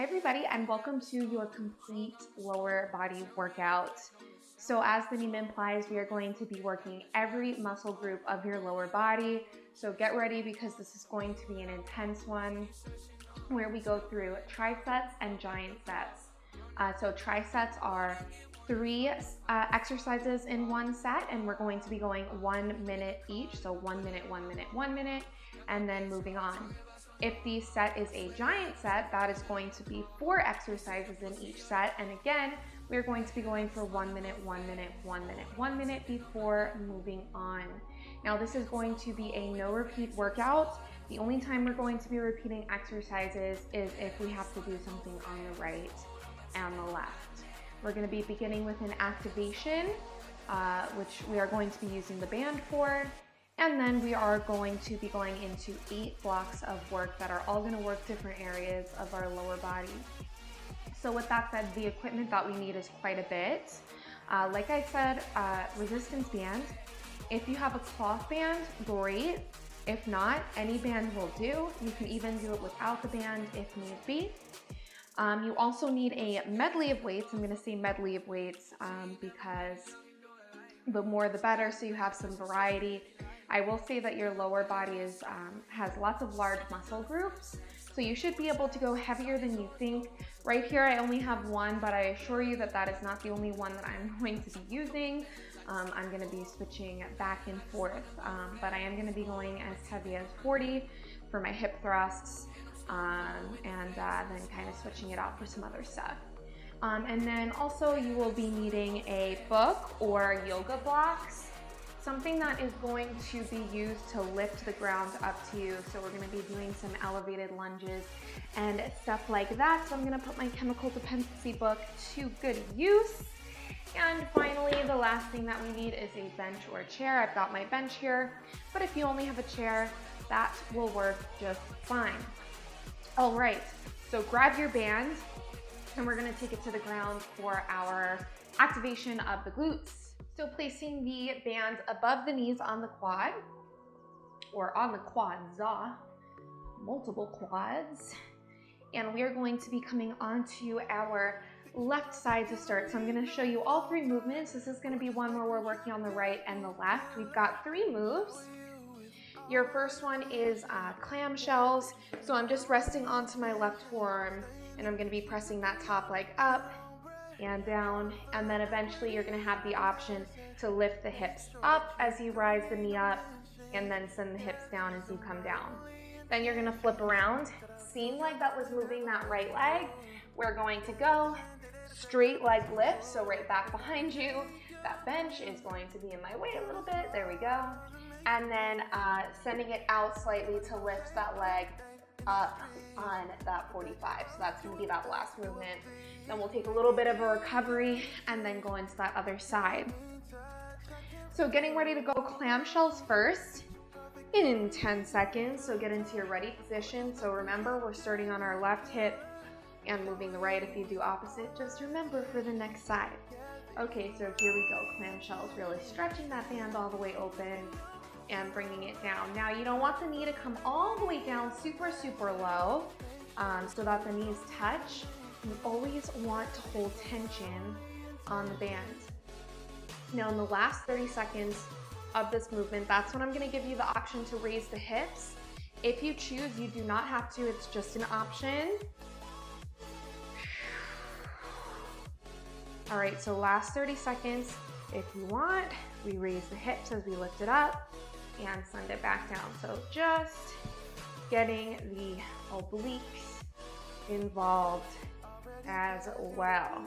everybody, and welcome to your complete lower body workout. So as the name implies, we are going to be working every muscle group of your lower body. So get ready because this is going to be an intense one where we go through trisets and giant sets. So trisets are 3 exercises in one set, and we're going to be going 1 minute each. So 1 minute, 1 minute, 1 minute, and then moving on. If the set is a giant set, that is going to be 4 exercises in each set. And again, we're going to be going for 1 minute, 1 minute, 1 minute, 1 minute before moving on. Now this is going to be a no repeat workout. The only time we're going to be repeating exercises is if we have to do something on the right and the left. We're going to be beginning with an activation, which we are going to be using the band for. And then we are going to be going into 8 blocks of work that are all going to work different areas of our lower body. So with that said, the equipment that we need is quite a bit. Like I said, resistance band. If you have a cloth band, great. If not, any band will do. You can even do it without the band if need be. You also need a medley of weights. I'm going to say medley of weights because the more the better, so you have some variety. I will say that your lower body has lots of large muscle groups, so you should be able to go heavier than you think. Right here I only have one, but I assure you that that is not the only one that I'm going to be using. I'm going to be switching back and forth, but I am going to be going as heavy as 40 for my hip thrusts, and then kind of switching it out for some other stuff. And then also you will be needing a book or yoga blocks, something that is going to be used to lift the ground up to you. So we're going to be doing some elevated lunges and stuff like that. So I'm going to put my chemical dependency book to good use. And finally, the last thing that we need is a bench or a chair. I've got my bench here, but if you only have a chair, that will work just fine. All right, so grab your band and we're going to take it to the ground for our activation of the glutes. So placing the band above the knees on the quad, or on the quads, multiple quads. And we are going to be coming onto our left side to start. So I'm going to show you all 3 movements. This is going to be one where we're working on the right and the left. We've got 3 moves. Your first one is clam shells. So I'm just resting onto my left forearm and I'm going to be pressing that top leg up and down, and then eventually you're going to have the option to lift the hips up as you rise the knee up and then send the hips down as you come down. Then you're going to flip around. Seemed like that was moving that right leg. We're going to go straight leg lift, so right back behind you. That bench is going to be in my way a little bit. There we go. And then sending it out slightly to lift that leg up on that 45. So that's going to be that last movement. Then we'll take a little bit of a recovery and then go into that other side. So getting ready to go clam shells first in 10 seconds. So get into your ready position. So remember, we're starting on our left hip and moving the right. If you do opposite, just remember for the next side. Okay, so here we go. Clam shells, really stretching that band all the way open and bringing it down. Now you don't want the knee to come all the way down super, super low so that the knees touch. You always want to hold tension on the band. Now in the last 30 seconds of this movement, that's when I'm going to give you the option to raise the hips. If you choose, you do not have to, it's just an option. All right, so last 30 seconds, if you want, we raise the hips as we lift it up and send it back down. So just getting the obliques involved as well.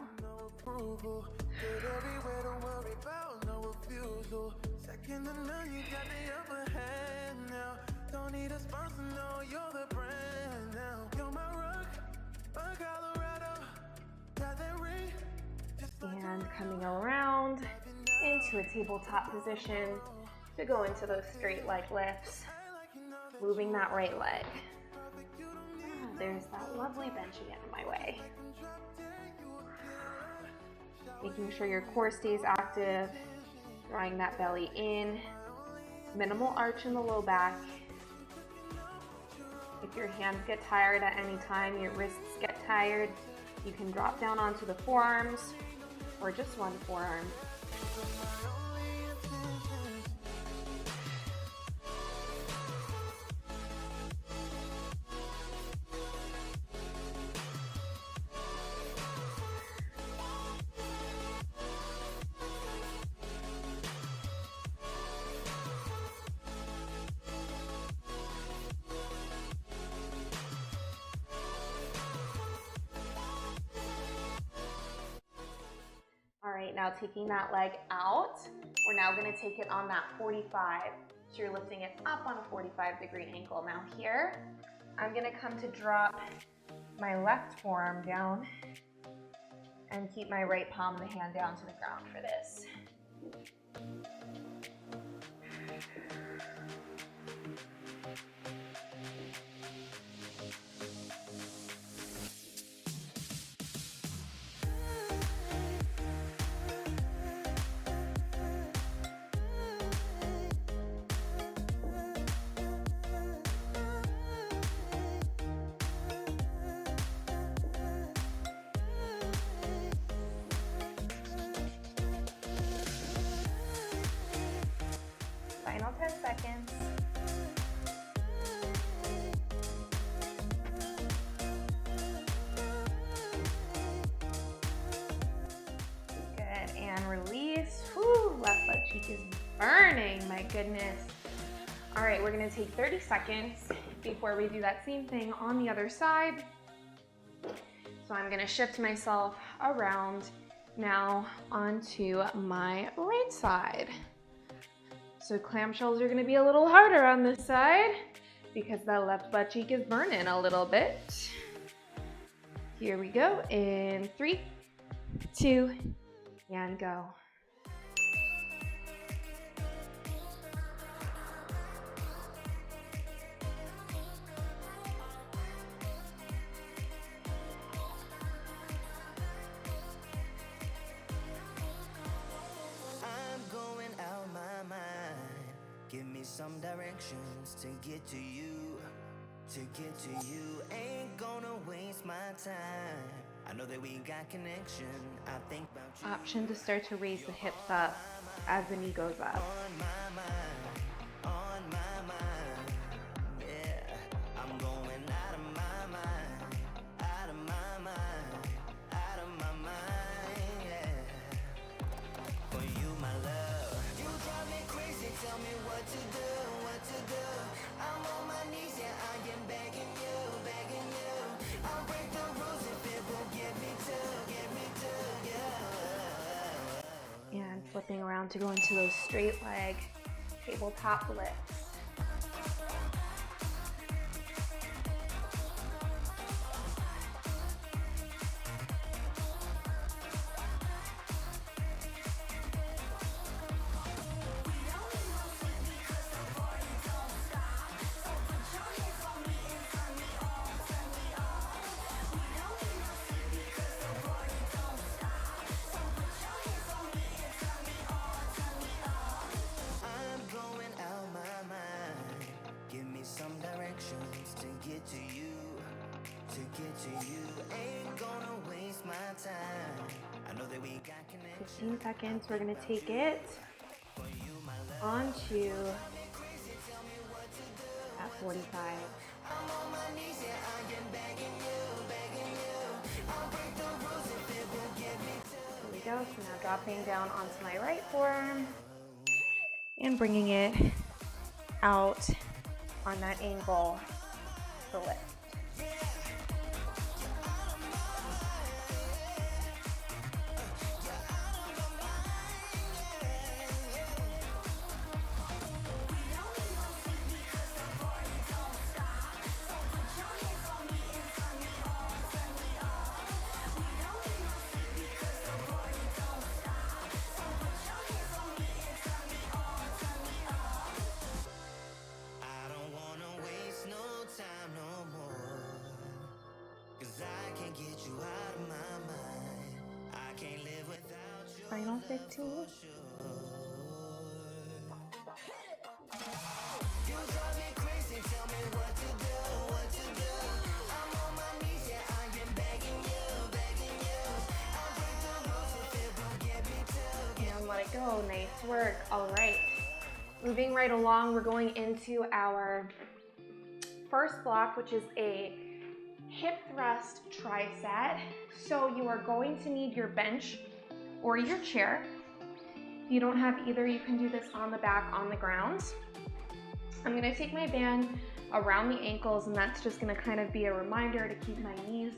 And coming around into a tabletop position to go into those straight leg lifts, moving that right leg. There's that lovely bench again in my way. Making sure your core stays active, drawing that belly in, minimal arch in the low back. If your hands get tired at any time, your wrists get tired, you can drop down onto the forearms or just one forearm. All right, now taking that leg out, we're now gonna take it on that 45. So you're lifting it up on a 45-degree angle. Now here, I'm gonna come to drop my left forearm down and keep my right palm of the hand down to the ground for this. Final 10 seconds. Good, and release. Whew, left butt cheek is burning, my goodness. All right, we're gonna take 30 seconds before we do that same thing on the other side. So I'm gonna shift myself around now onto my right side. So clam shells are gonna be a little harder on this side because that left butt cheek is burning a little bit. Here we go in 3, 2, and go. Give me some directions to get to you, ain't gonna waste my time. I know that we got connection, I think about you. Option to start to raise the hips up as the knee goes up. On my mind, yeah. I'm going out of my mind, yeah. For you, my love, you drive me crazy, tell me what to do. I'm on my knees, yeah, I am begging you. I'll break the rules if it will get me to, And flipping around to go into those straight leg tabletop lifts. ain't gonna waste my time. I know that we got connection. 15 seconds, we're gonna take it onto at 45. I'm on my knees, yeah, I am begging you. I'll break the rules if it will get me to. There we go, so now dropping down onto my right forearm and bringing it out on that angle to lift. Final 15. it go. Nice work. All right. Moving right along, we're going into our first block, which is a hip thrust tricep. So you are going to need your bench or your chair. If you don't have either, you can do this on the back, on the ground. I'm gonna take my band around the ankles, and that's just gonna kind of be a reminder to keep my knees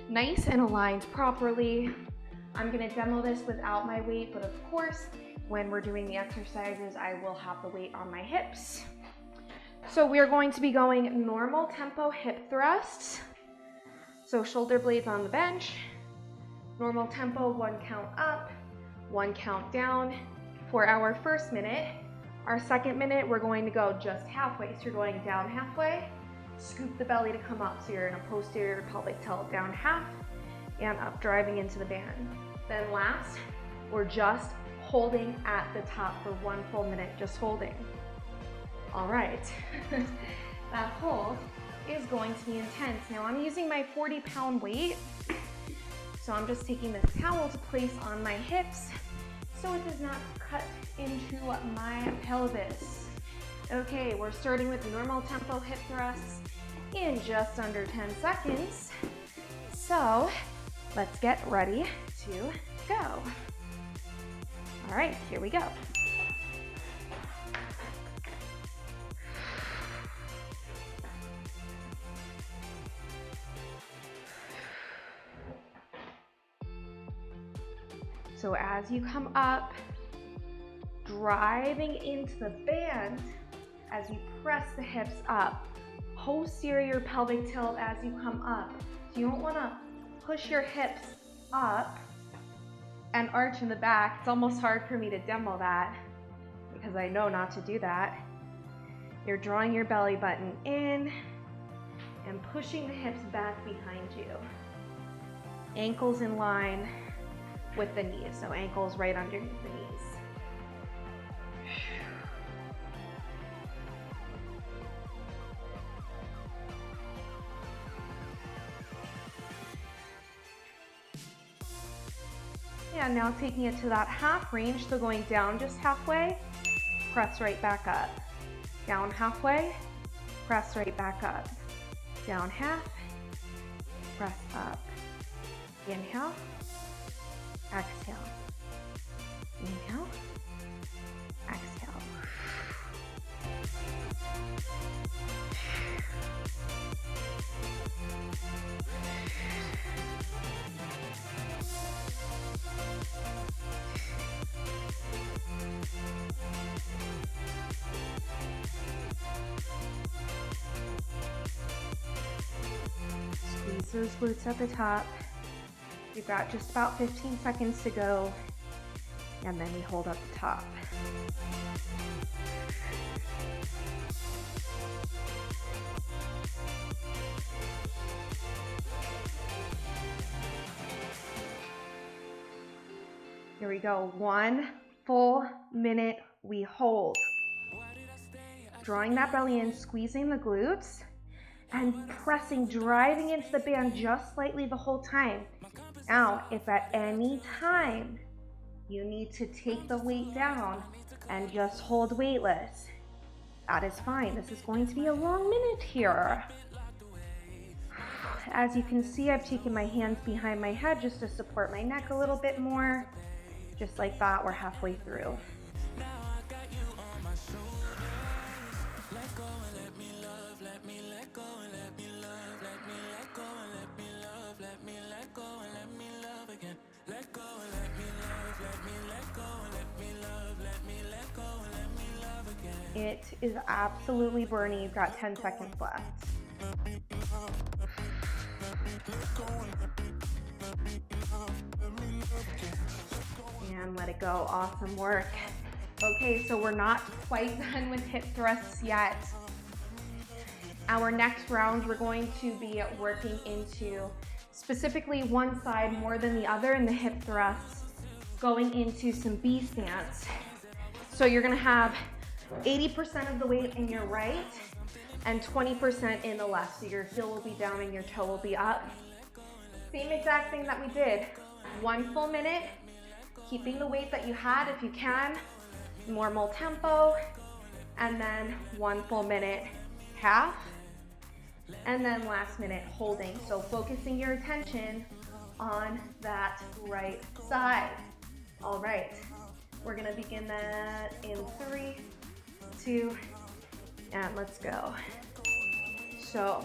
nice and aligned properly. I'm gonna demo this without my weight, but of course, when we're doing the exercises, I will have the weight on my hips. So we are going to be going normal tempo hip thrusts. So shoulder blades on the bench, normal tempo, 1 count up, 1 count down for our first minute. Our second minute, we're going to go just halfway. So you're going down halfway, scoop the belly to come up. So you're in a posterior pelvic tilt, down half and up, driving into the band. Then last, we're just holding at the top for 1 full minute, just holding. All right, that hold is going to be intense. Now I'm using my 40-pound weight. So I'm just taking this towel to place on my hips so it does not cut into my pelvis. Okay, we're starting with normal tempo hip thrusts in just under 10 seconds. So let's get ready to go. All right, here we go. So as you come up, driving into the band, as you press the hips up, posterior pelvic tilt as you come up. So you don't want to push your hips up and arch in the back. It's almost hard for me to demo that because I know not to do that. You're drawing your belly button in and pushing the hips back behind you. Ankles in line with the knees, so ankles right underneath the knees. And now taking it to that half range, so going down just halfway, press right back up. Down halfway, press right back up. Down half, press up. Inhale, exhale. Inhale, exhale. Squeeze those glutes at the top. We've got just about 15 seconds to go, and then we hold up the top. Here we go, 1 full minute we hold. Drawing that belly in, squeezing the glutes, and pressing, driving into the band just slightly the whole time. Now, if at any time you need to take the weight down and just hold weightless, that is fine. This is going to be a long minute here. As you can see, I've taken my hands behind my head just to support my neck a little bit more. Just like that, we're halfway through. It is absolutely burning. You've got 10 seconds left. And let it go. Awesome work. Okay, so we're not quite done with hip thrusts yet. Our next round, we're going to be working into specifically one side more than the other in the hip thrusts, going into some B stance. So you're gonna have 80% of the weight in your right and 20% in the left. So your heel will be down and your toe will be up. Same exact thing that we did. 1 full minute, keeping the weight that you had if you can, normal tempo, and then 1 full minute half, and then last minute holding. So focusing your attention on that right side. All right, we're gonna begin that in 3, 2, and let's go. So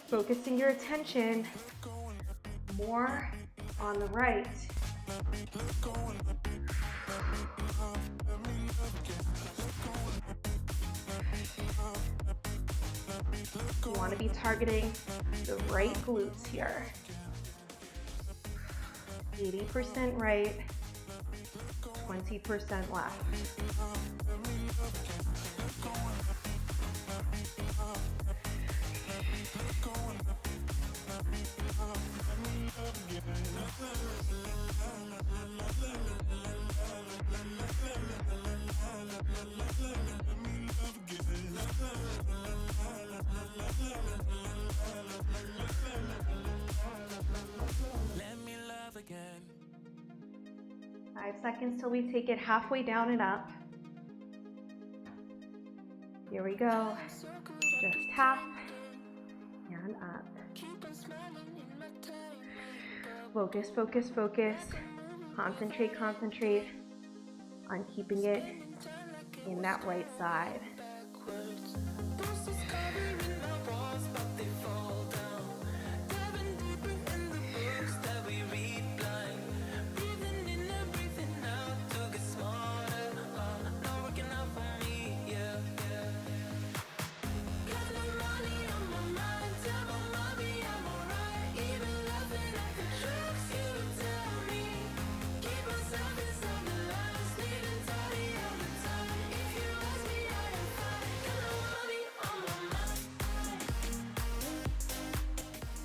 focusing your attention more on the right. You want to be targeting the right glutes here. 80% right, 20% left. Let me love again. 5 seconds till we take it halfway down and up. Here we go. Just half and up. Focus, focus, focus. Concentrate, concentrate on keeping it in that right side.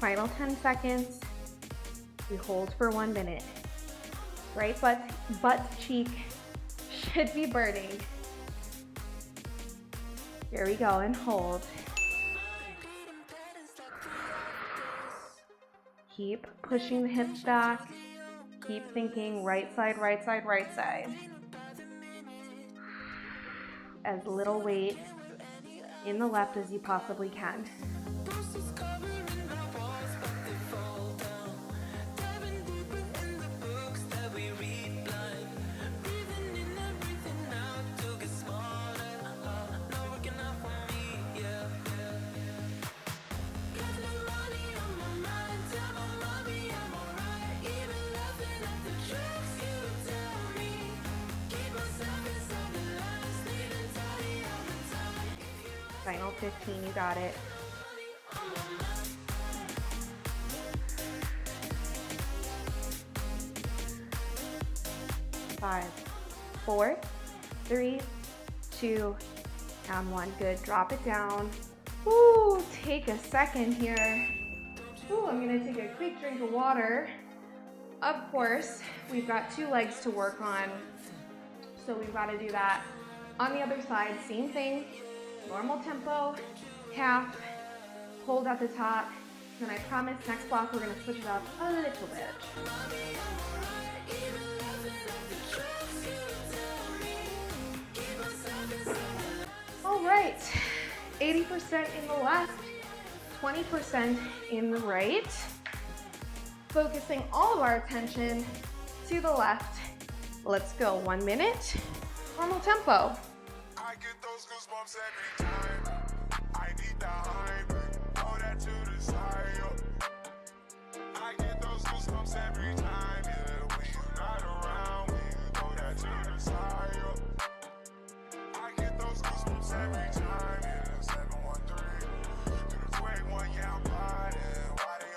Final 10 seconds. We hold for 1 minute. Right butt cheek should be burning. Here we go, and hold. Keep pushing the hips back. Keep thinking right side, right side, right side. As little weight in the left as you possibly can. Final 15, you got it. Five, 4, 3, 2, and 1. Good. Drop it down. Ooh, take a second here. Ooh, I'm gonna take a quick drink of water. Of course, we've got 2 legs to work on, so we've got to do that. On the other side, same thing. Normal tempo, half, hold at the top, and I promise next block we're going to switch it up a little bit. All right, 80% in the left, 20% in the right. Focusing all of our attention to the left. Let's go, 1 minute, normal tempo. I get those goosebumps every time. I need the hype. Throw that to the side. I get those goosebumps every time. Yeah, when you're not around, when you throw that to the side. I get those goosebumps every time. Yeah, 713 to the 281. Yeah, I'm blind. Yeah, why they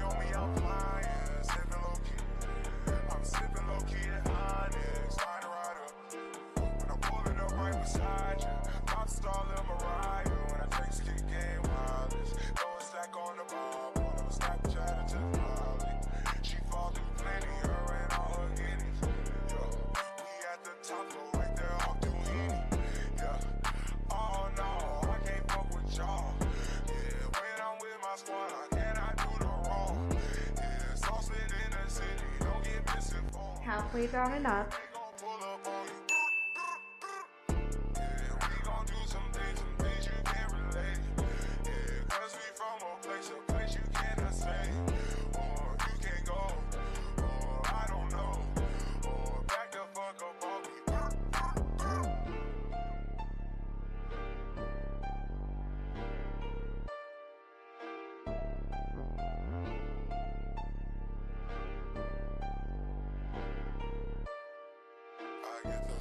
on me? I'm flying. Yeah, sipping low key. I'm sipping low key and honest. Trying to ride up. Pulling up right beside you. Pop star Lil Mariah. When I take skip game wireless. Throw a stack on the bar. Pull up a Snapchat to the molly. She fall through plenty. Her and all her guineas. Yeah. We at the top floor right there off Duini. Yeah. Oh no, I can't fuck with y'all. Yeah. When I'm with my squad, I cannot do the wrong. Yeah. Sauce it in the city. Don't get missing. halfway down and up.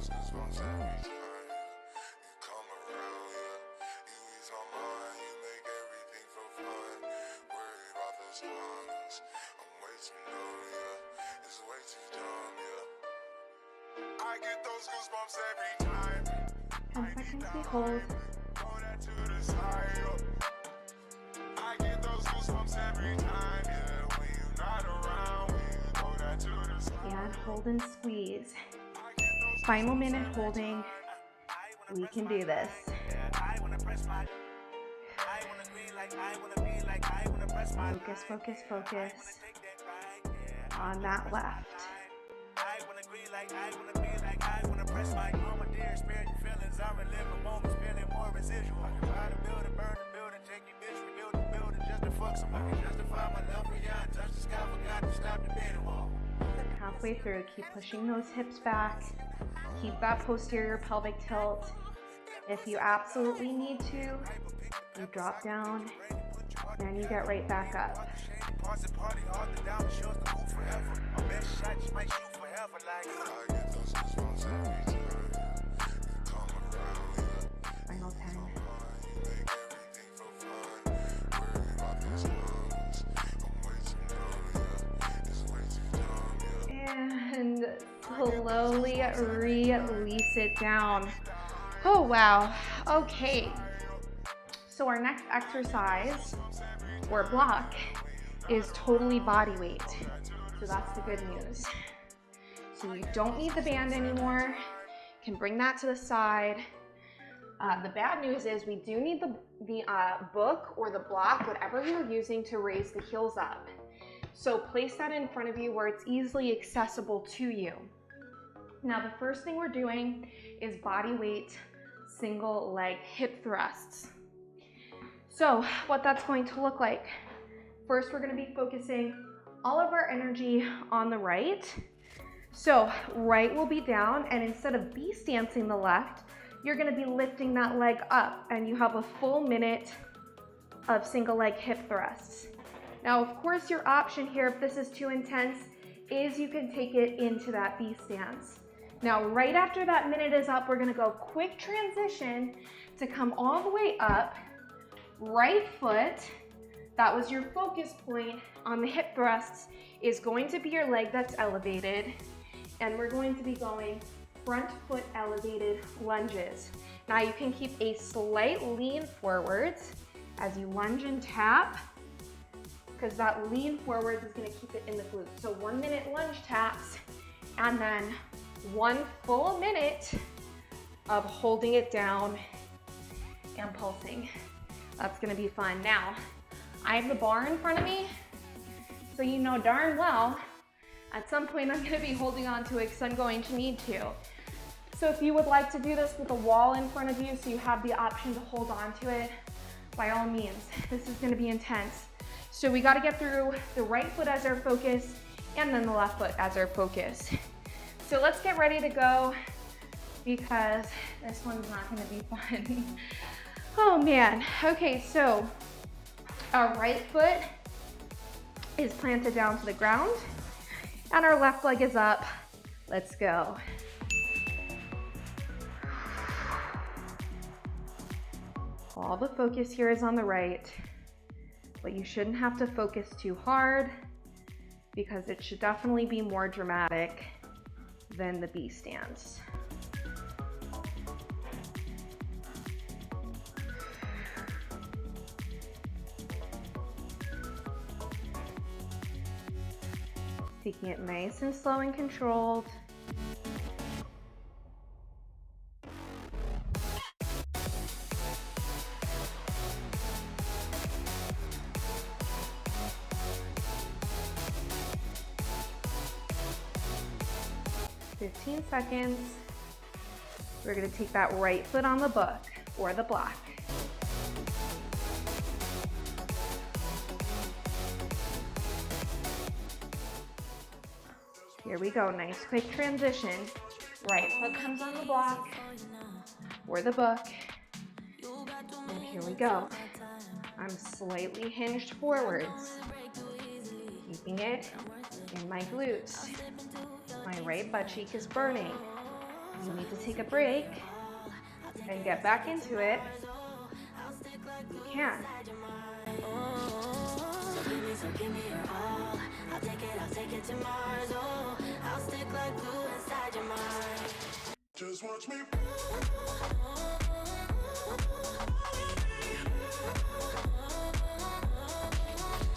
Goosebumps every time you come around, yeah. You ease my mind, you make everything feel fine. Worry about those lungs, I'm way too numb, yeah. It's way too dumb, yeah. I get those goosebumps every time. 10 seconds, we hold. Throw that to the side, yeah. I get those goosebumps every time, yeah. When you're not around, when you throw that to the side. And hold and squeeze. Final minute holding. We can do this. Focus, focus, focus on that left. Halfway through, keep pushing those hips back. Keep that posterior pelvic tilt. If you absolutely need to, you drop down and you get right back up. Final 10. And slowly release it down. Oh, wow. Okay. So our next exercise or block is totally body weight. So that's the good news. So you don't need the band anymore. You can bring that to the side. The bad news is we do need the book or the block, whatever you're using to raise the heels up. So place that in front of you where it's easily accessible to you. Now the first thing we're doing is body weight single leg hip thrusts. So what that's going to look like, first we're going to be focusing all of our energy on the right. So right will be down, and instead of B-stancing the left, you're going to be lifting that leg up, and you have a full minute of single leg hip thrusts. Now, of course, your option here, if this is too intense, is you can take it into that B stance. Now, right after that minute is up, we're gonna go quick transition to come all the way up. Right foot, that was your focus point on the hip thrusts, is going to be your leg that's elevated. And we're going to be going front foot elevated lunges. Now, you can keep a slight lean forwards as you lunge and tap, because that lean forwards is going to keep it in the glutes. So 1 minute lunge taps, and then 1 full minute of holding it down and pulsing. That's going to be fun. Now, I have the bar in front of me, so you know darn well at some point I'm going to be holding on to it because I'm going to need to. So if you would like to do this with a wall in front of you so you have the option to hold on to it, by all means. This is going to be intense. So we got to get through the right foot as our focus and then the left foot as our focus. So let's get ready to go because this one's not going to be fun. Oh man. Okay, so our right foot is planted down to the ground and our left leg is up. Let's go. All the focus here is on the right, but you shouldn't have to focus too hard because it should definitely be more dramatic than the B stance. Taking it nice and slow and controlled. 15 seconds. We're gonna take that right foot on the book or the block. Here we go, nice quick transition. Right foot comes on the block or the book. And here we go. I'm slightly hinged forwards, keeping it in my glutes. My right butt cheek is burning. You need to take a break and get back into it. You can. So give me your all. I'll take it to Mars. Oh, I'll stick like glue inside your mind. Just watch me.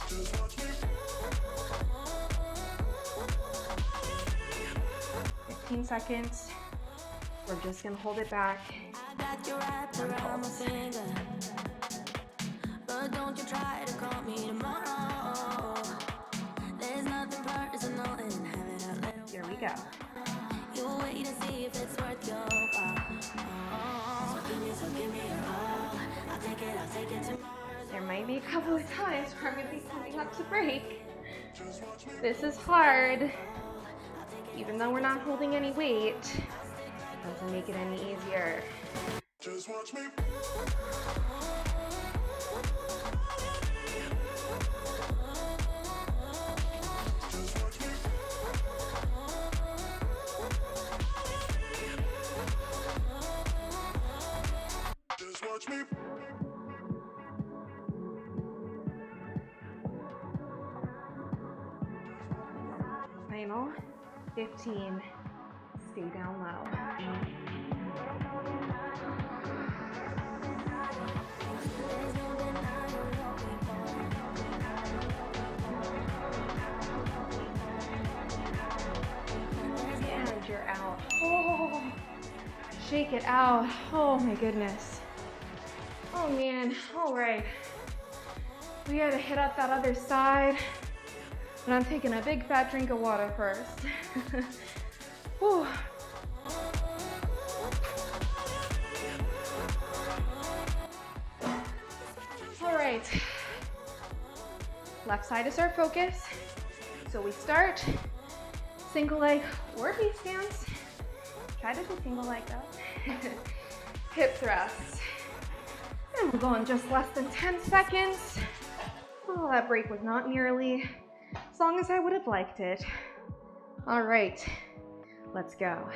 Just watch me. 15 seconds. We're just gonna hold it back. I got you wrapped around my finger, but don't you try to call me tomorrow. There's nothing personal in having a little. Here we go. You wait to see if it's worth your while. So give me your all. I'll take it to Mars. There might be a couple of times where I'm gonna be coming up to break. This is hard. Even though we're not holding any weight, it doesn't make it any easier. Just watch me. Just watch me. Just watch me. Final 15. Stay down low. And you're out. Oh, shake it out. Oh my goodness. Oh man. All right. We gotta hit up that other side. But I'm taking a big fat drink of water first. Whew. All right. Left side is our focus. So we start single leg or V stance. Try to do single leg though. Hip thrusts. And we're going just less than 10 seconds. Oh, that break was not nearly as long as I would have liked it. All right, let's go.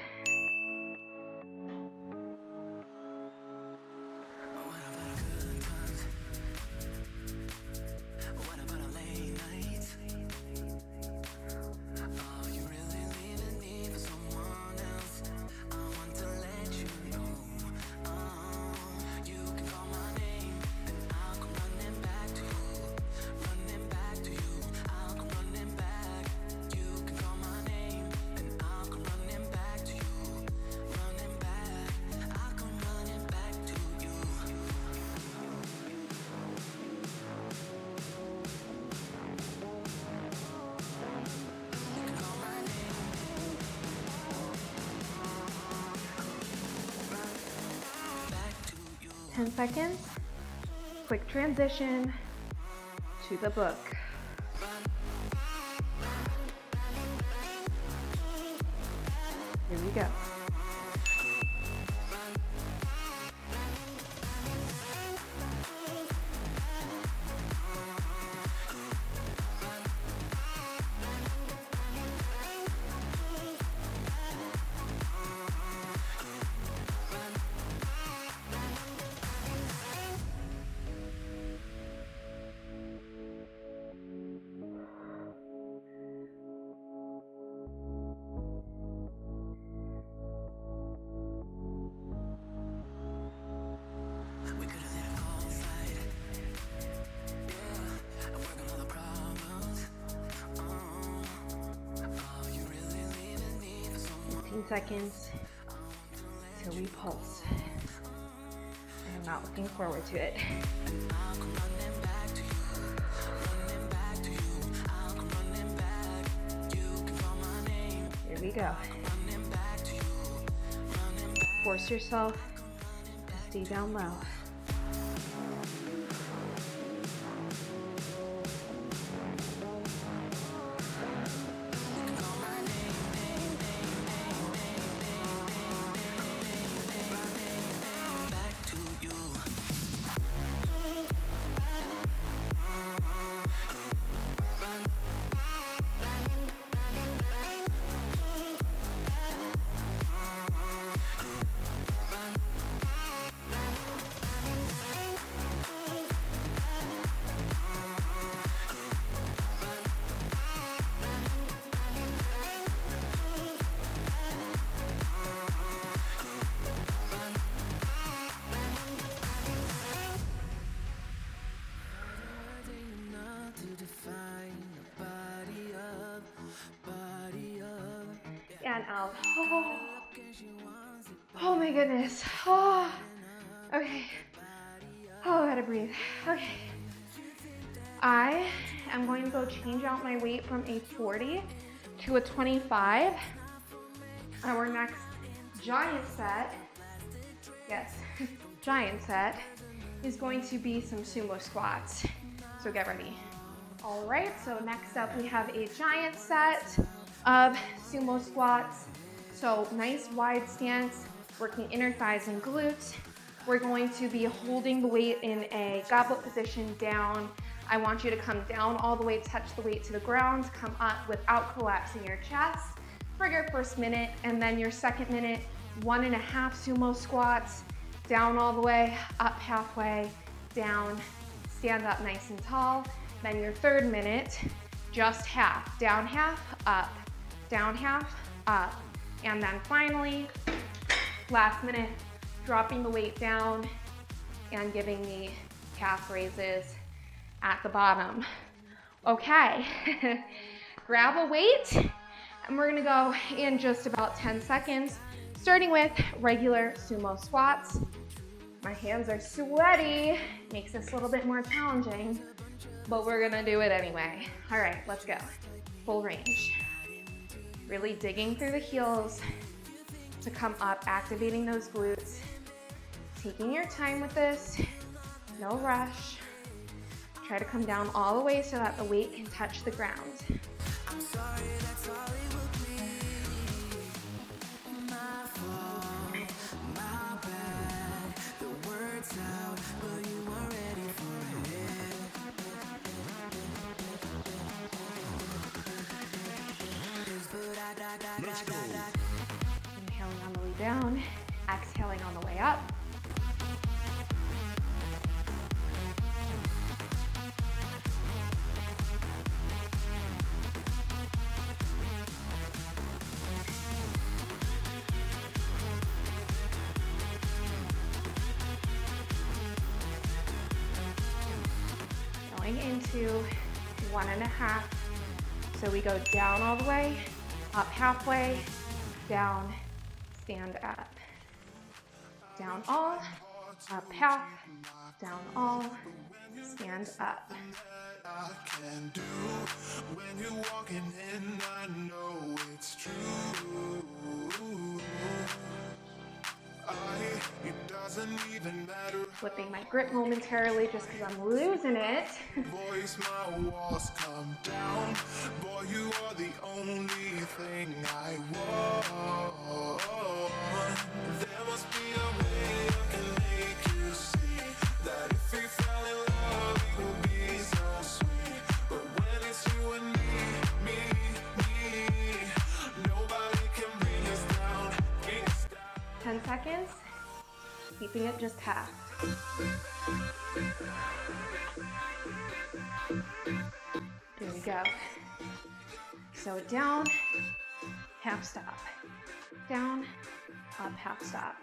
Ten seconds, quick transition to the book. Here we go. Seconds till we pulse. I'm not looking forward to it. Here we go. force yourself to stay down low. And out. Oh my goodness. Oh, okay. Oh, I gotta breathe. Okay. I am going to go change out my weight from a 40 to a 25. Our next giant set, yes, giant set, is going to be some sumo squats. So get ready. All right, so next up we have a giant set of sumo squats. So nice wide stance, working inner thighs and glutes. We're going to be holding the weight in a goblet position down. I want you to come down all the way, touch the weight to the ground, come up without collapsing your chest for your first minute, and then your second minute, 1.5 sumo squats, down all the way, up halfway, down, stand up nice and tall. Then your third minute, just half, down half, up, down half, up. And then finally, last minute, dropping the weight down and giving me calf raises at the bottom. Okay, grab a weight, and we're gonna go in just about 10 seconds, starting with regular sumo squats. My hands are sweaty, makes this a little bit more challenging, but we're gonna do it anyway. All right, let's go. Full range. Really digging through the heels to come up, activating those glutes. Taking your time with this, no rush. Try to come down all the way so that the weight can touch the ground. I'm sorry, that's all it will be. My fault, my bad. The words out, but you weren't ready for it. Let's go. Inhaling on the way down, exhaling on the way up. Going into 1.5. So we go down all the way, up halfway, down, stand up. Down all, up half, down all, stand up. I can do when you're walking in, I know it's true. It doesn't even matter. Flipping my grip momentarily just because I'm losing it. Boys, my walls come down. Boy, you are the only thing I want. There must be a way I can make you see that if we fell in love, it would be so sweet. But when it's you and me, nobody can bring us down, bring us down. 10 seconds, keeping it just half. There we go. So down, half stop. Down, up, half stop.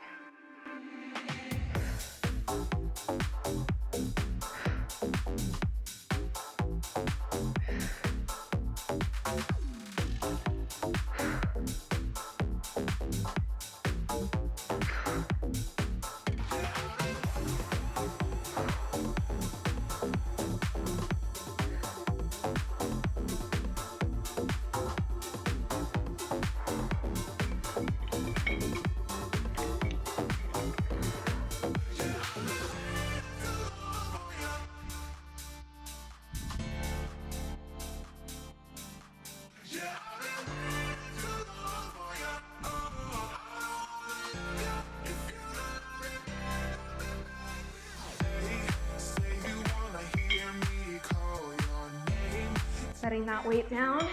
getting that weight down,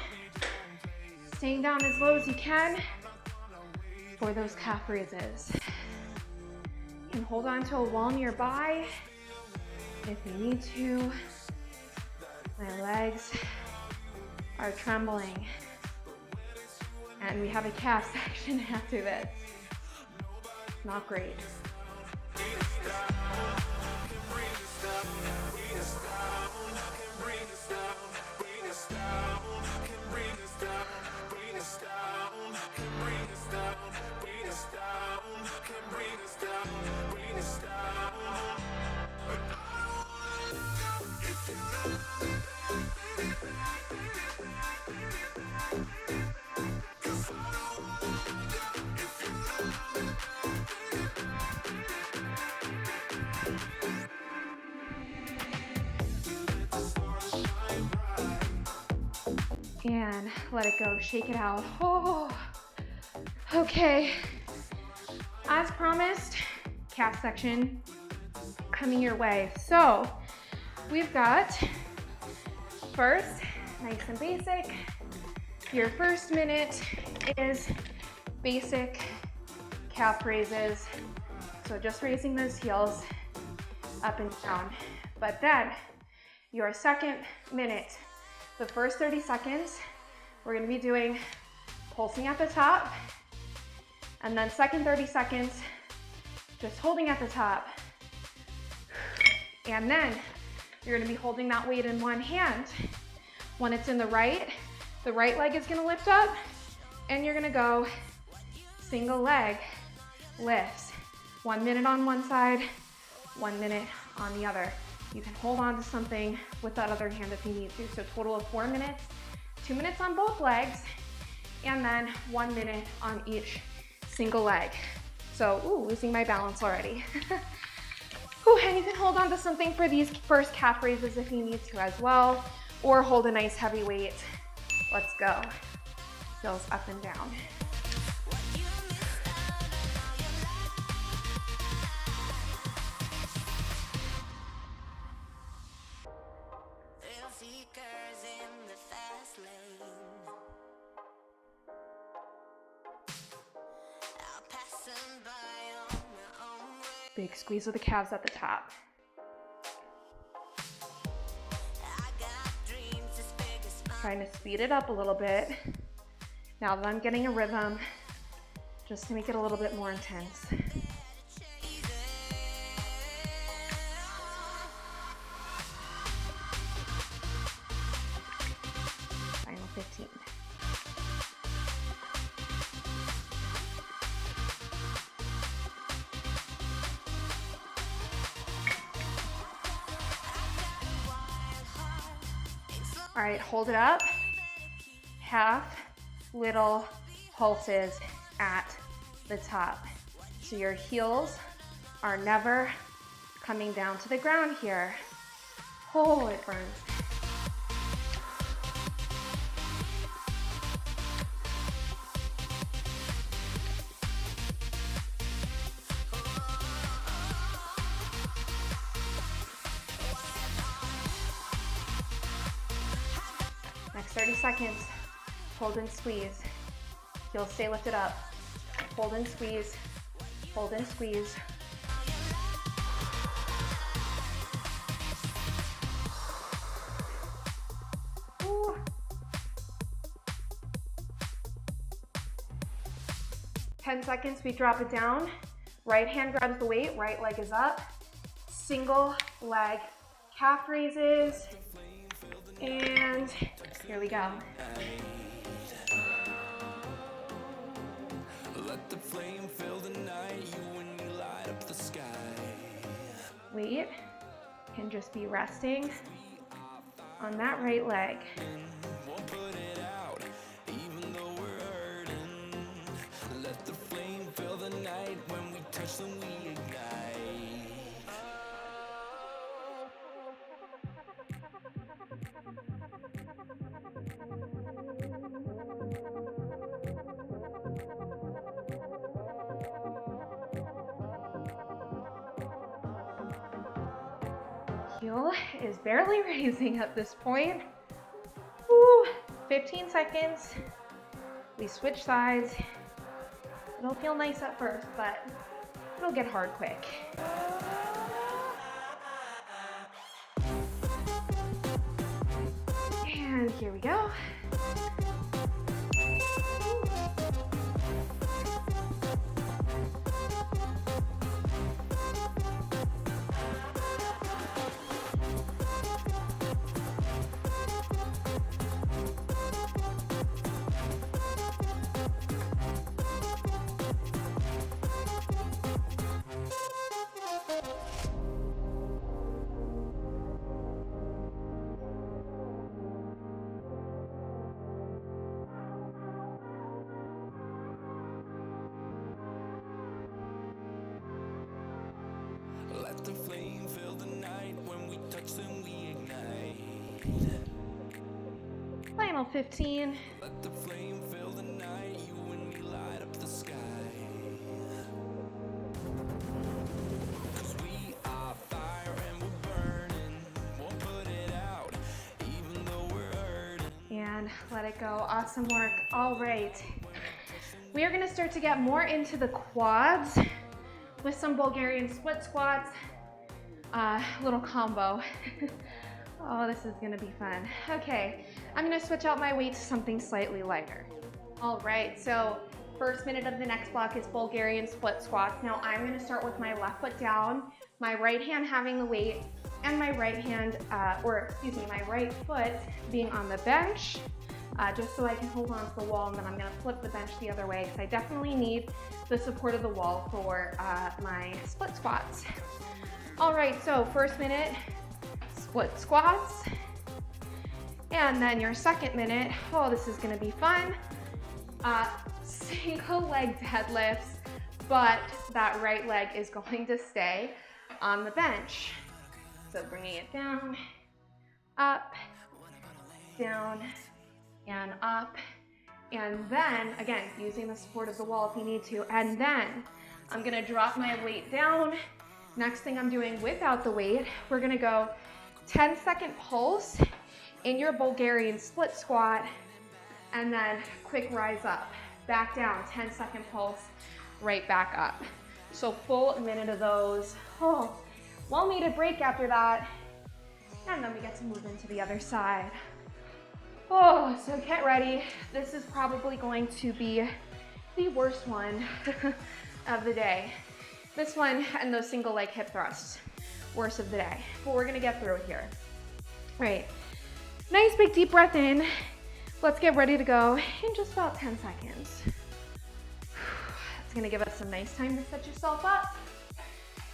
staying down as low as you can for those calf raises. You can hold on to a wall nearby if you need to. My legs are trembling. And we have a calf section after this. Not great. And let it go, shake it out. Oh, okay. As promised, calf section coming your way. So we've got first, nice and basic. Your first minute is basic calf raises. So just raising those heels up and down. But then your second minute, the first 30 seconds, we're gonna be doing pulsing at the top, and then second 30 seconds, just holding at the top. And then you're gonna be holding that weight in one hand. When it's in the right leg is gonna lift up, and you're gonna go single leg lifts. 1 minute on one side, 1 minute on the other. You can hold on to something with that other hand if you need to. So total of 4 minutes, 2 minutes on both legs, and then 1 minute on each single leg. So, losing my balance already. And you can hold on to something for these first calf raises if you need to as well, or hold a nice heavy weight. Let's go. Heels up and down. Big squeeze of the calves at the top. Trying to speed it up a little bit now that I'm getting a rhythm, just to make it a little bit more intense. Final 15. All right, hold it up. Half little pulses at the top. So your heels are never coming down to the ground here. Oh, it burns. Next 30 seconds, hold and squeeze. Heels stay lifted up. Hold and squeeze, hold and squeeze. Ooh. 10 seconds, we drop it down. Right hand grabs the weight, right leg is up. Single leg calf raises. And here we go. Let the flame fill the night, you and me light up the sky. Weight can just be resting on that right leg. We'll put it out, even though we're hurting. Let the flame fill the night, when we touch them we ignite. Heel is barely raising at this point. Woo. 15 seconds. We switch sides. It'll feel nice at first, but it'll get hard quick. And here we go. Let the flame fill the night. When we touch them, we ignite. Final 15. Let the flame fill the night. You and me light up the sky. 'Cause we are fire and we're burning. Won't put it out, even though we're hurting. And let it go. Awesome work. All right. We are going to start to get more into the quads with some Bulgarian split squats. Little combo. Oh, this is going to be fun. Okay, I'm going to switch out my weight to something slightly lighter. All right, so first minute of the next block is Bulgarian split squats. Now I'm going to start with my left foot down, my right hand having the weight, and my right hand, my right foot being on the bench, just so I can hold on to the wall, and then I'm going to flip the bench the other way because I definitely need the support of the wall for my split squats. All right, so first minute, split squats. And then your second minute, oh, this is gonna be fun. Single leg deadlifts, but that right leg is going to stay on the bench. So bringing it down, up, down, and up. And then, again, using the support of the wall if you need to. And then I'm gonna drop my weight down. Next thing I'm doing without the weight, we're gonna go 10-second pulse in your Bulgarian split squat, and then quick rise up, back down, 10-second pulse, right back up. So full minute of those. Oh, well-needed break after that. And then we get to move into the other side. Oh, so get ready. This is probably going to be the worst one of the day. This one and those single leg hip thrusts, worst of the day. But we're gonna get through it here. All right, nice big deep breath in. Let's get ready to go in just about 10 seconds. It's gonna give us some nice time to set yourself up.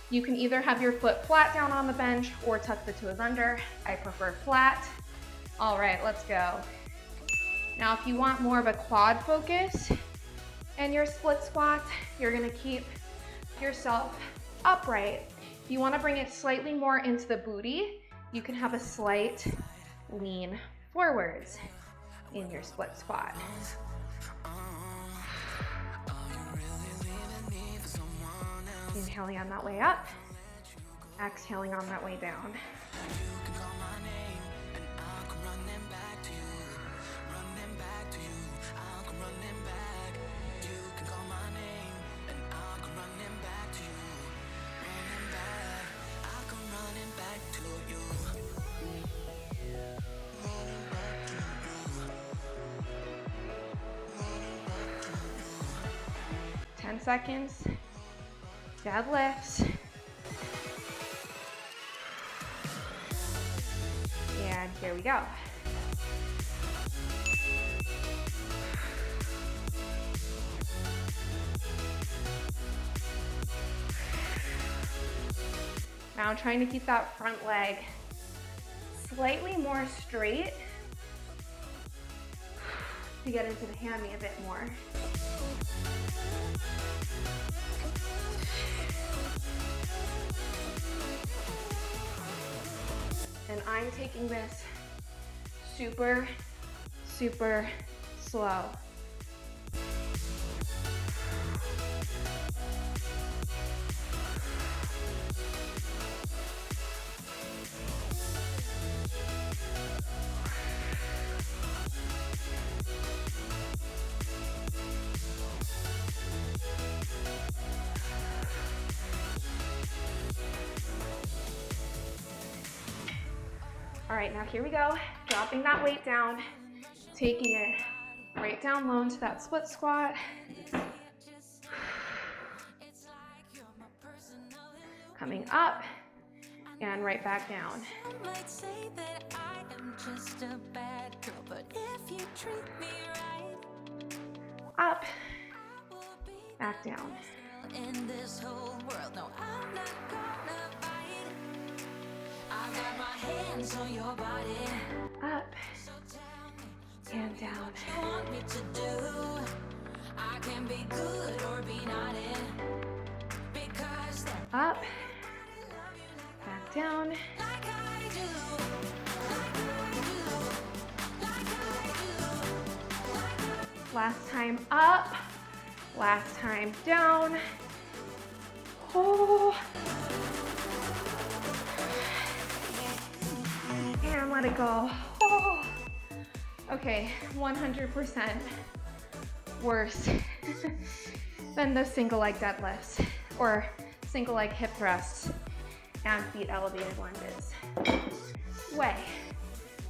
You can either have your foot flat down on the bench or tuck the toes under. I prefer flat. All right, let's go. Now, if you want more of a quad focus in your split squat, you're gonna keep yourself upright. If you want to bring it slightly more into the booty, you can have a slight lean forwards in your split squat. Inhaling on that way up, exhaling on that way down. Seconds, deadlifts, and here we go. Now I'm trying to keep that front leg slightly more straight to get into the hammy a bit more. And I'm taking this super, super slow. All right, now here we go. Dropping that weight down, taking it right down low into that split squat. Coming up and right back down. Might say that I am just a bad girl, but if you treat me right, Up, back down. in this whole world, no, I'm not gonna fight. I got my hands on your body. Up So tell me and down. what you want me to do. I can be good or be naughty. Because that Up, back down. like I do, like I do, like I do, like I Last time up, last time down. Oh. And let it go. Oh. Okay, 100% worse than the single leg deadlifts or single leg hip thrusts and feet elevated lunges. Way,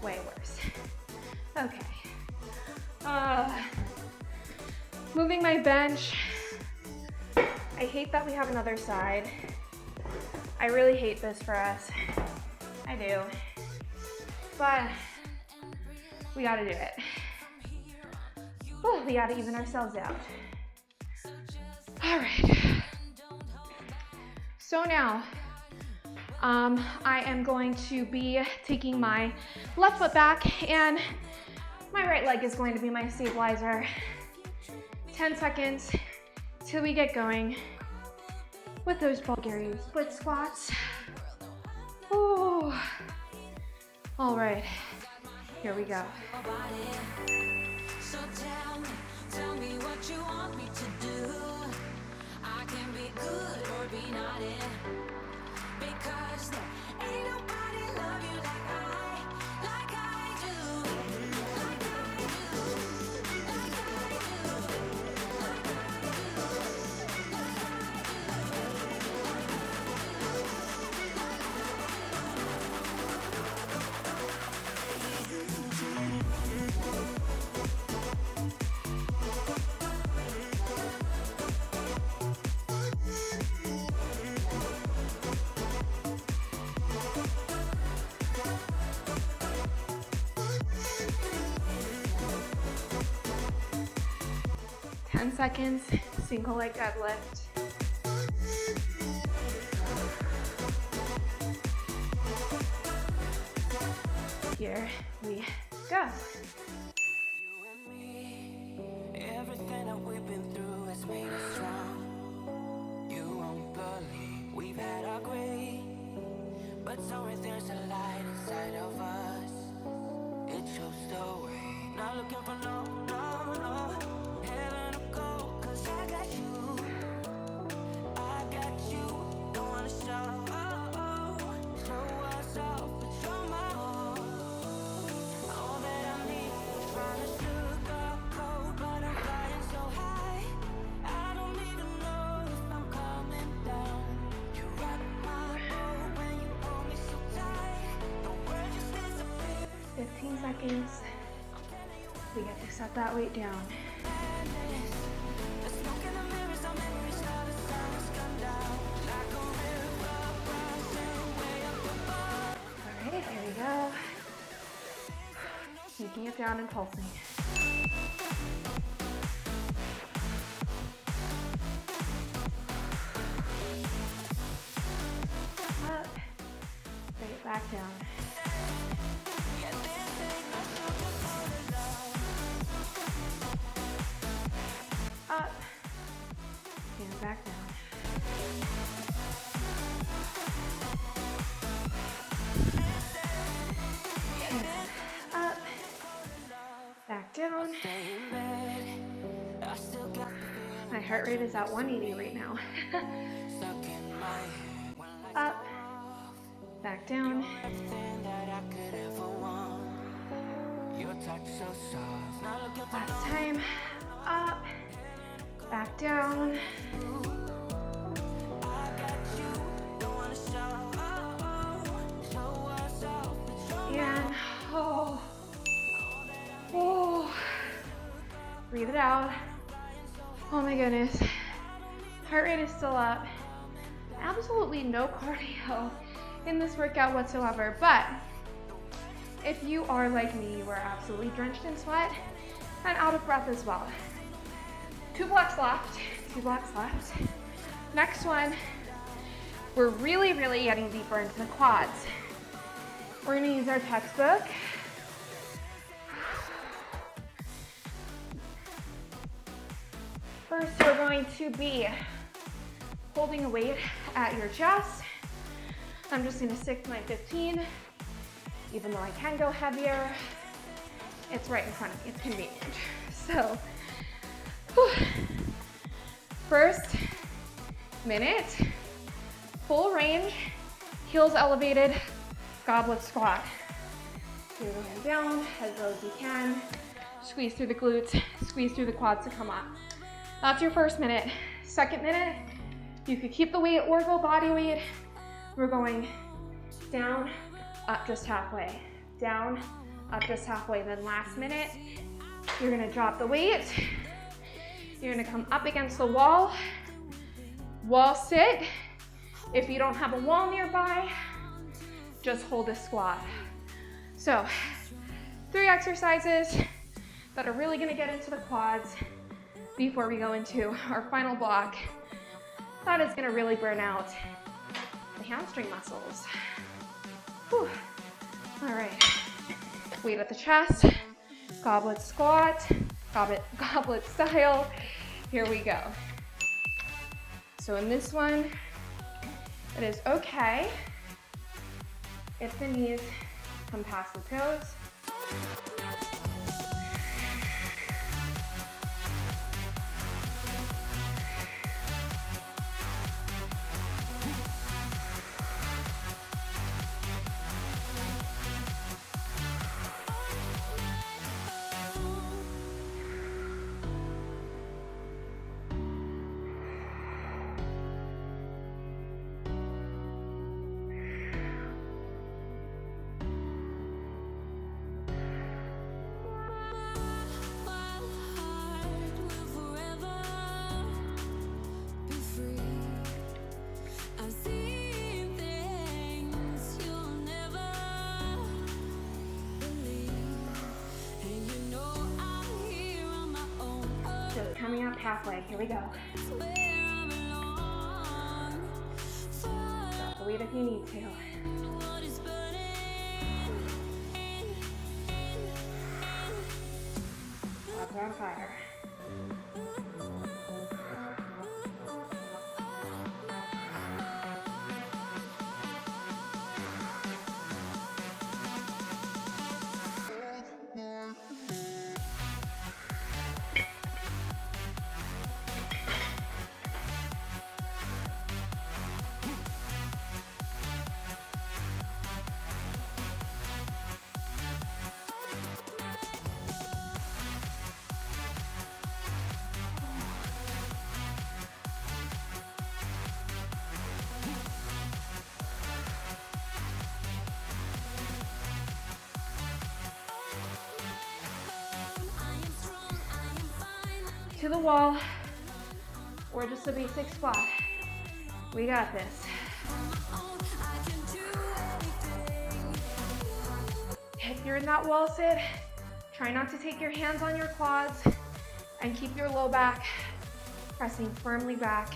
way worse. Okay. Moving my bench. I hate that we have another side. I really hate this for us. I do. But we gotta do it. Oh, we gotta even ourselves out. All right. So now, I am going to be taking my left foot back and my right leg is going to be my stabilizer. 10 seconds till we get going with those Bulgarian split squats. Ooh. All right, here we go. So tell me what you want me to do. I can be good or be naughty. Because there ain't nobody love you like I do. Like I do. Like I do. 10 seconds, single leg deadlift. Here we go. You and me, everything that we've been through has made us strong. You won't believe we've had our gray, but somewhere there's a light inside of us. It shows the way. Not looking for no heaven to go, 'cause I got you. I got you. Don't wanna show us off, but you're my all. All that I need is trying to sugarcoat, but I'm flying so high. I don't even know if I'm coming down. You rock my boat when you hold me so tight. The world just disappears. 15 seconds. We get to set that weight down. The smoke in the mirrors, our memories, now the sun has gone down. Like a river rising way up above. All right, here we go. Taking it down and pulsing. Up, right back down. Up, and back down. And up, back down. My heart rate is at 180 right now. Up, back down. Last time. Up, back down. And out. Oh my goodness. Heart rate is still up. Absolutely no cardio in this workout whatsoever, but if you are like me, you are absolutely drenched in sweat and out of breath as well. 2 blocks left, 2 blocks left. Next one, we're really getting deeper into the quads. We're gonna use our textbook. First, we're going to be holding a weight at your chest. I'm just gonna stick to my 15, even though I can go heavier. It's right in front of me, it's convenient. So, first minute, full range, heels elevated, goblet squat. So you're going down as low as you can. Squeeze through the glutes, squeeze through the quads to come up. That's your first minute. Second minute, you could keep the weight or go body weight. We're going down, up just halfway. Down, up just halfway. Then last minute, you're gonna drop the weight. You're gonna come up against the wall. Wall sit. If you don't have a wall nearby, just hold a squat. So, 3 exercises that are really gonna get into the quads before we go into our final block. That is gonna really burn out the hamstring muscles. Whew. All right, weight at the chest, goblet squat, goblet style. Here we go. So in this one, it is okay if the knees come past the toes. Coming up halfway, here we go. Drop the weight if you need to. Quads are on fire. To the wall, or just a basic squat. We got this. If you're in that wall sit, try not to take your hands on your quads and keep your low back pressing firmly back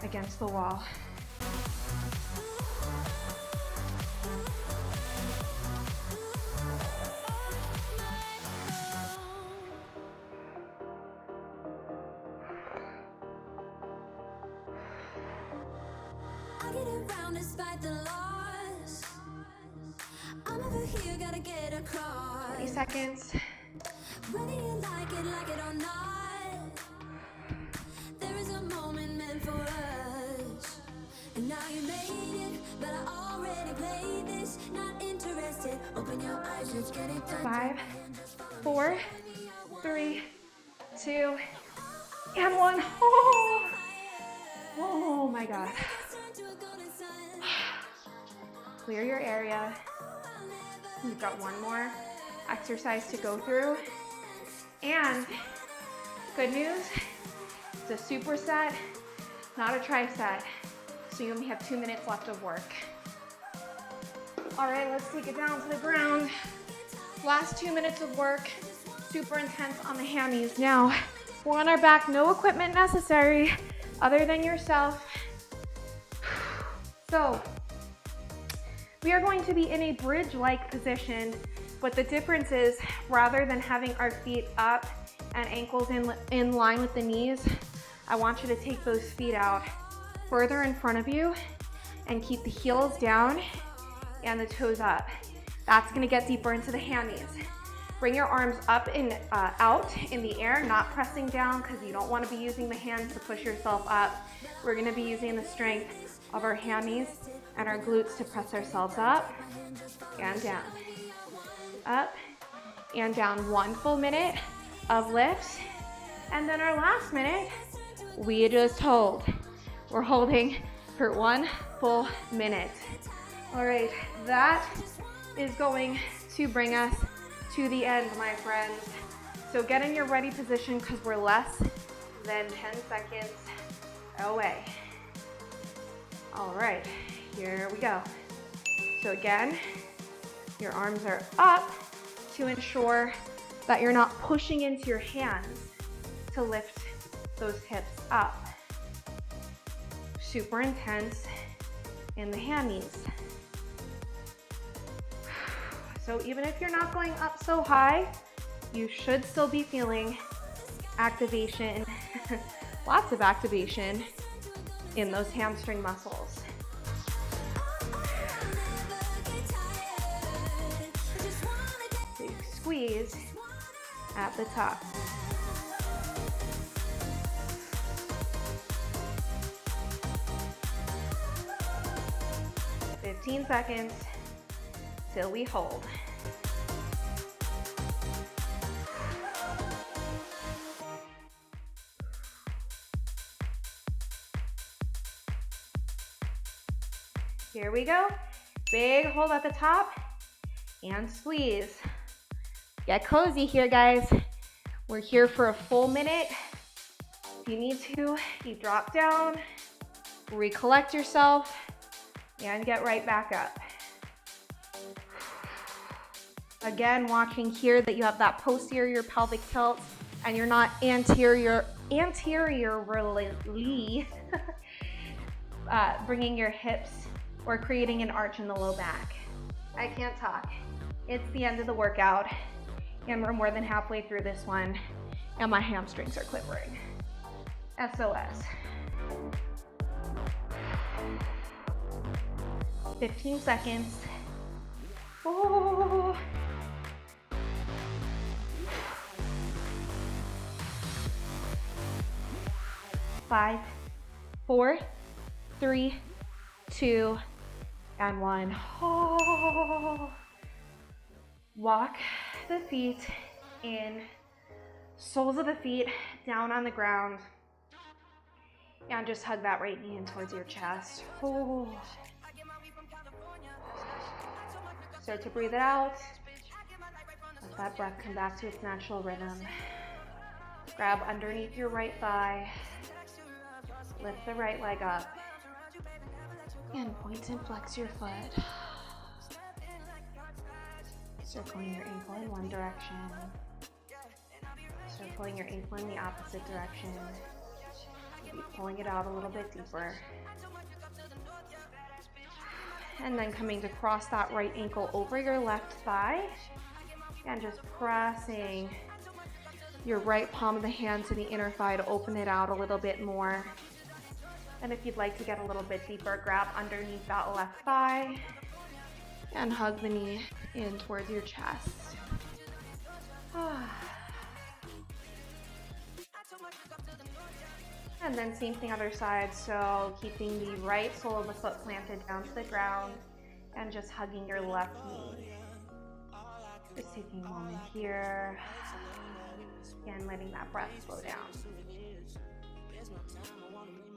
against the wall. I get around despite the loss. I'm over here, gotta get across. 30 seconds. Whether you like it or not, there is a moment meant for us. And now you made it, but I already played this. Not interested, open your eyes, let's get it done. 5, 4, 3, 2, and 1. Oh my God. Clear your area. You've got one more exercise to go through. And Good news, it's a superset, not a triset. So you only have 2 minutes left of work. All right, let's take it down to the ground. Last 2 minutes of work, super intense on the hammies. Now, we're on our back, no equipment necessary other than yourself. So, we are going to be in a bridge-like position, but the difference is rather than having our feet up and ankles in line with the knees, I want you to take those feet out further in front of you and keep the heels down and the toes up. That's gonna get deeper into the hammies. Bring your arms up and out in the air, not pressing down because you don't want to be using the hands to push yourself up. We're gonna be using the strength of our hammies and our glutes to press ourselves up and down. Up and down. 1 full minute of lifts. And then our last minute, we just hold. We're holding for 1 full minute. All right, that is going to bring us to the end, my friends. So get in your ready position because we're less than 10 seconds away. All right, here we go. So again, your arms are up to ensure that you're not pushing into your hands to lift those hips up. Super intense in the hammies. So even if you're not going up so high, you should still be feeling activation, lots of activation in those hamstring muscles. Big squeeze at the top. "15 seconds till we hold." Here we go. Big hold at the top and squeeze. Get cozy here, guys. We're here for a full minute. If you need to, you drop down, recollect yourself, and get right back up. Again, watching here that you have that posterior pelvic tilt and you're not anteriorly bringing your hips or creating an arch in the low back. I can't talk. It's the end of the workout and we're more than halfway through this one and my hamstrings are quivering. SOS. 15 seconds. Oh. 5, 4, 3, 2, and 1. Oh. Walk the feet in, soles of the feet down on the ground, and just hug that right knee in towards your chest. Oh. Start to breathe it out. Let that breath come back to its natural rhythm. Grab underneath your right thigh. Lift the right leg up. And point and flex your foot. Circling your ankle in one direction. Circling your ankle in the opposite direction. Maybe pulling it out a little bit deeper. And then coming to cross that right ankle over your left thigh. And just pressing your right palm of the hand to the inner thigh to open it out a little bit more. And if you'd like to get a little bit deeper, grab underneath that left thigh and hug the knee in towards your chest. And then same thing other side, so keeping the right sole of the foot planted down to the ground and just hugging your left knee. Just taking a moment here and letting that breath slow down.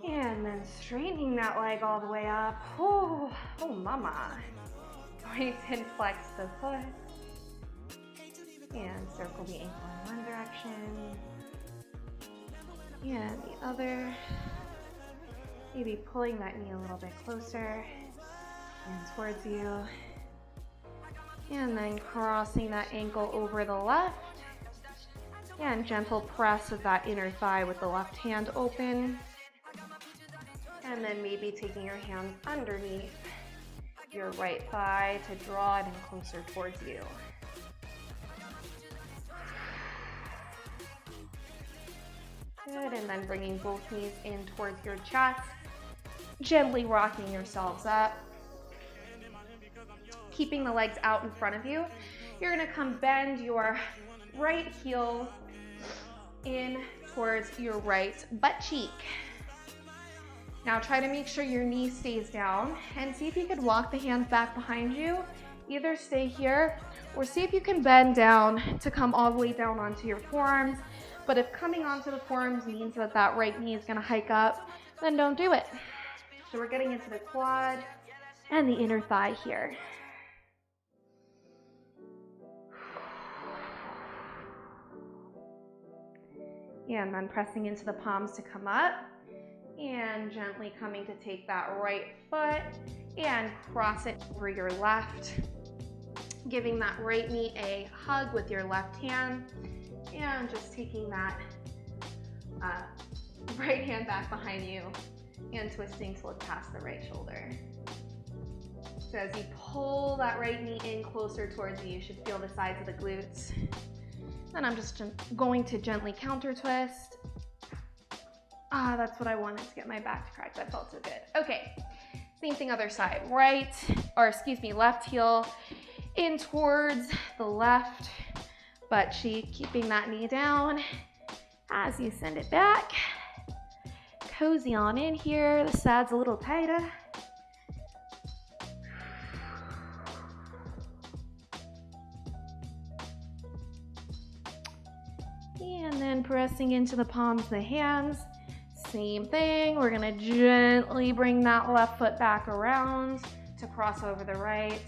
And then straightening that leg all the way up. Oh mama. Point and flex the foot. And circle the ankle in one direction. And the other. Maybe pulling that knee a little bit closer and towards you. And then crossing that ankle over the left. And gentle press of that inner thigh with the left hand open. And then maybe taking your hands underneath your right thigh to draw it in closer towards you. Good, and then bringing both knees in towards your chest. Gently rocking yourselves up. Keeping the legs out in front of you. You're gonna come bend your right heel in towards your right butt cheek. Now try to make sure your knee stays down and see if you could walk the hands back behind you. Either stay here or see if you can bend down to come all the way down onto your forearms. But if coming onto the forearms means that that right knee is gonna hike up, then don't do it. So we're getting into the quad and the inner thigh here. And then pressing into the palms to come up and gently coming to take that right foot and cross it over your left. Giving that right knee a hug with your left hand and just taking that right hand back behind you and twisting to look past the right shoulder. So as you pull that right knee in closer towards you, you should feel the sides of the glutes. Then I'm just going to gently counter twist. That's what I wanted to get my back to crack. That felt so good. Okay, same thing other side. Left heel in towards the left butt cheek, keeping that knee down as you send it back. Cozy on in here. The side's a little tighter. And then pressing into the palms of the hands. Same thing. We're gonna gently bring that left foot back around to cross over the right.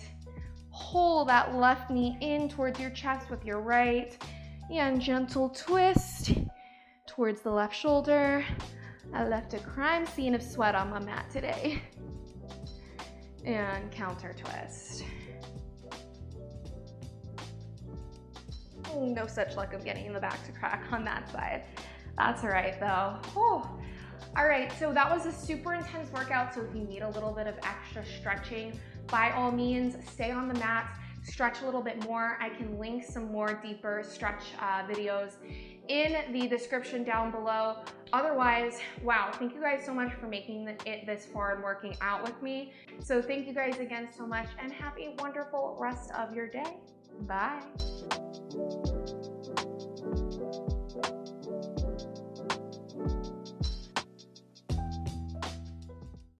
Hold that left knee in towards your chest with your right. And gentle twist towards the left shoulder. I left a crime scene of sweat on my mat today. And counter twist. No such luck of getting the back to crack on that side. That's all right though. Whew. All right, so that was a super intense workout. So if you need a little bit of extra stretching, by all means, stay on the mat, stretch a little bit more. I can link some more deeper stretch videos in the description down below. Otherwise, wow, thank you guys so much for making it this far and working out with me. So thank you guys again so much and have a wonderful rest of your day. Bye.